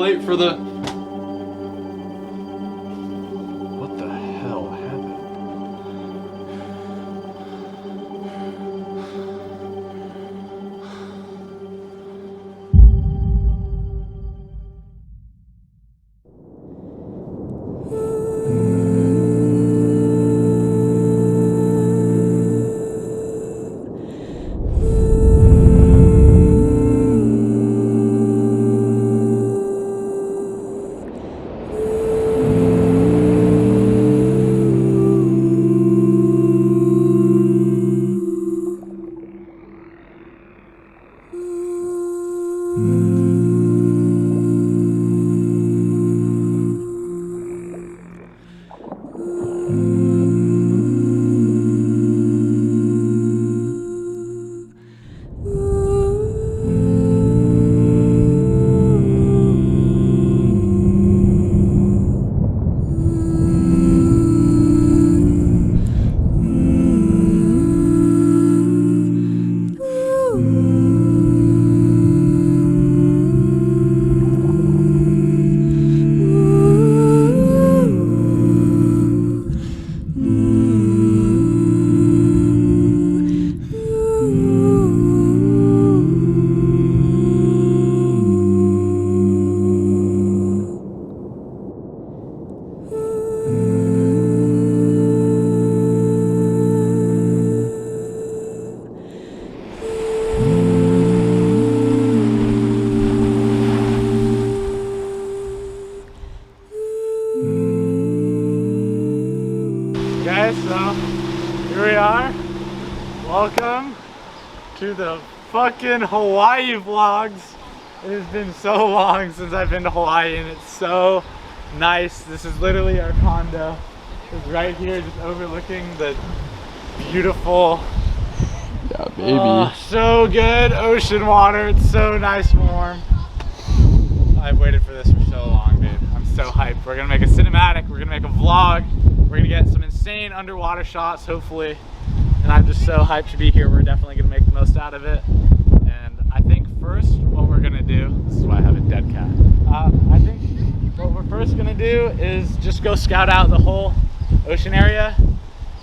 late for the... What the hell happened? So here we are. Welcome to the fucking Hawaii vlogs. It has been so long since I've been to Hawaii and it's so nice. This is literally our condo. It's right here, just overlooking the beautiful, yeah, baby. So good ocean water. It's so nice and warm. I've waited for this for so long, dude. I'm so hyped. We're gonna make a cinematic. We're gonna make a vlog. We're gonna get some insane underwater shots, hopefully. And I'm just so hyped to be here. We're definitely gonna make the most out of it. And I think first what we're gonna do, this is why I have a dead cat. I think what we're first gonna do is just go scout out the whole ocean area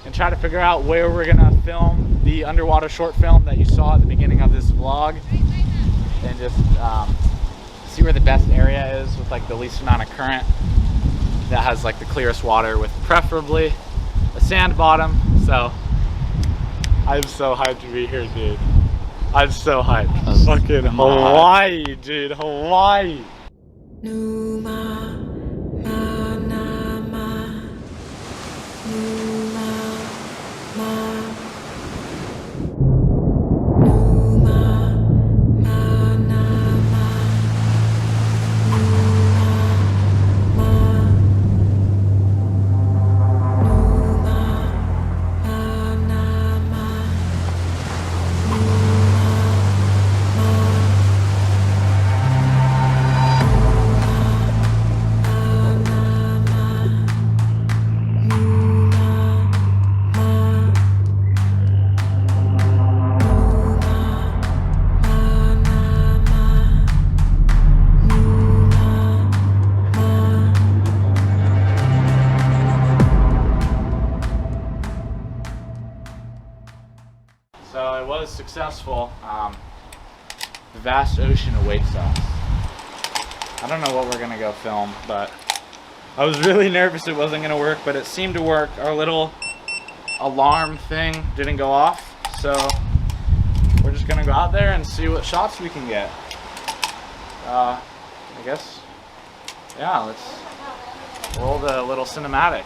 and try to figure out where we're gonna film the underwater short film that you saw at the beginning of this vlog. And just see where the best area is with like the least amount of current, that has like the clearest water with preferably a sand bottom. So I'm so hyped to be here, dude. I'm so hyped. Fucking Hawaii, dude. Hawaii. So it was successful. The vast ocean awaits us. I don't know what we're gonna go film, but I was really nervous it wasn't gonna work, but it seemed to work. Our little alarm thing didn't go off, so we're just gonna go out there and see what shots we can get. I guess, yeah, let's roll the little cinematic.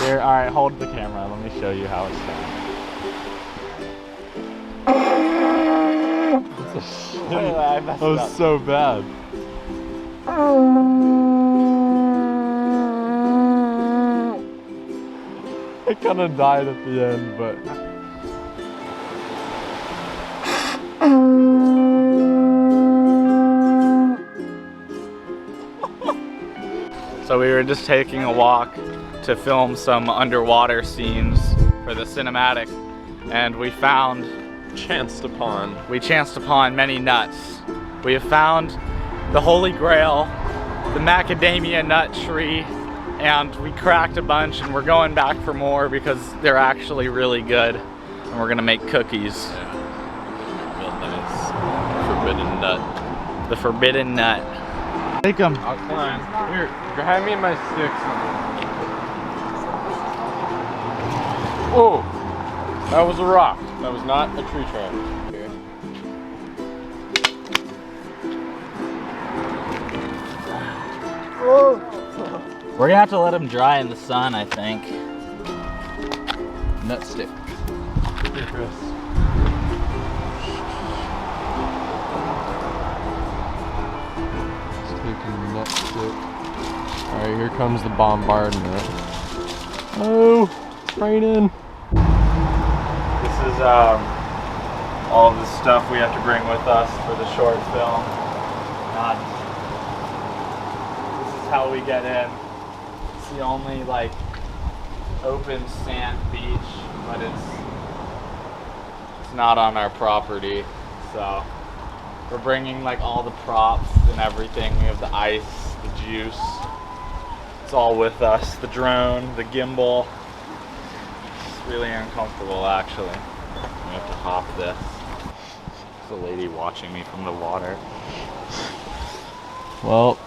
Here, all right, hold the camera. Let me show you how it's done. Wait, I messed That it was up. so bad. I kind of died at the end, but So we were just taking a walk to film some underwater scenes for the cinematic, and we chanced upon many nuts. We have found the Holy Grail, the macadamia nut tree, and we cracked a bunch, and we're going back for more because they're actually really good, and we're gonna make cookies. yeah, real nice. Forbidden nut. The forbidden nut. Take them. I'll climb. Here, hand me my sticks. Oh, that was a rock. That was not a tree trunk. Okay. We're gonna have to let them dry in the sun, I think. Nut stick. Here, Chris. Let's take a nut stick. Alright, here comes the bombardment. Oh, raining. This is all of the stuff we have to bring with us for the short film. This is how we get in. It's the only like open sand beach, but it's not on our property. So we're bringing like all the props and everything. We have the ice, the juice. It's all with us. The drone, the gimbal. It's really uncomfortable actually. We have to hop this. There's a lady watching me from the water. Well,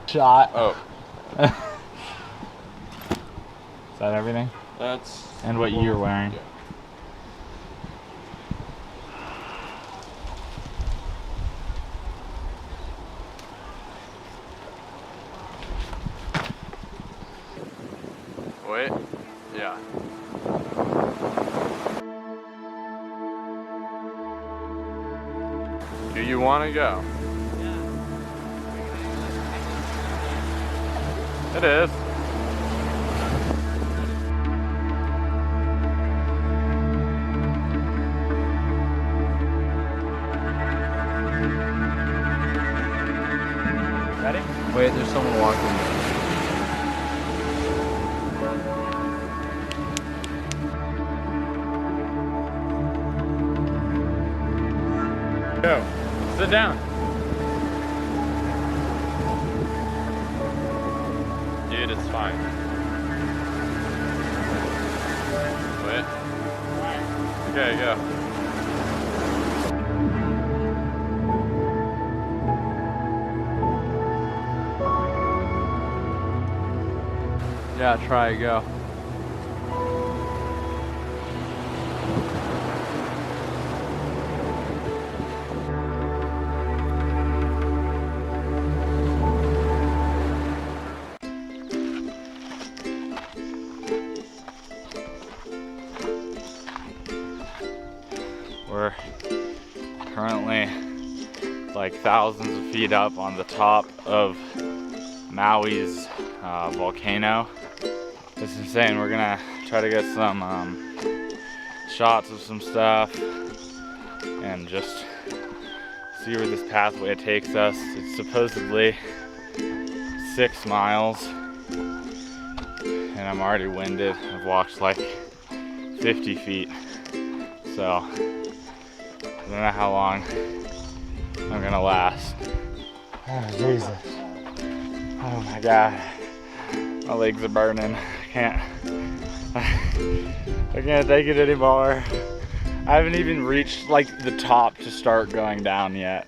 Shot. oh, Is that everything? that's... And what you're wearing? Yeah. Wait, yeah. Do you want to go? It is. Ready? Wait, there's someone walking. Go. Sit down. Dude, it's fine. Wait. Okay, go. Yeah, try, go. We're currently like thousands of feet up on the top of Maui's volcano. It's insane. We're gonna try to get some shots of some stuff and just see where this pathway takes us. It's supposedly 6 miles and I'm already winded. I've walked like 50 feet. So I don't know how long I'm gonna last. Oh, Jesus. Oh my God. My legs are burning. I can't take it anymore. I haven't even reached like the top to start going down yet.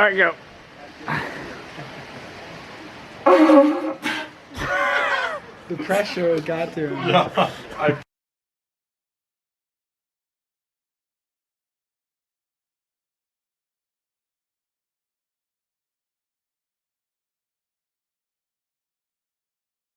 right, go. The pressure got to him. Yeah, I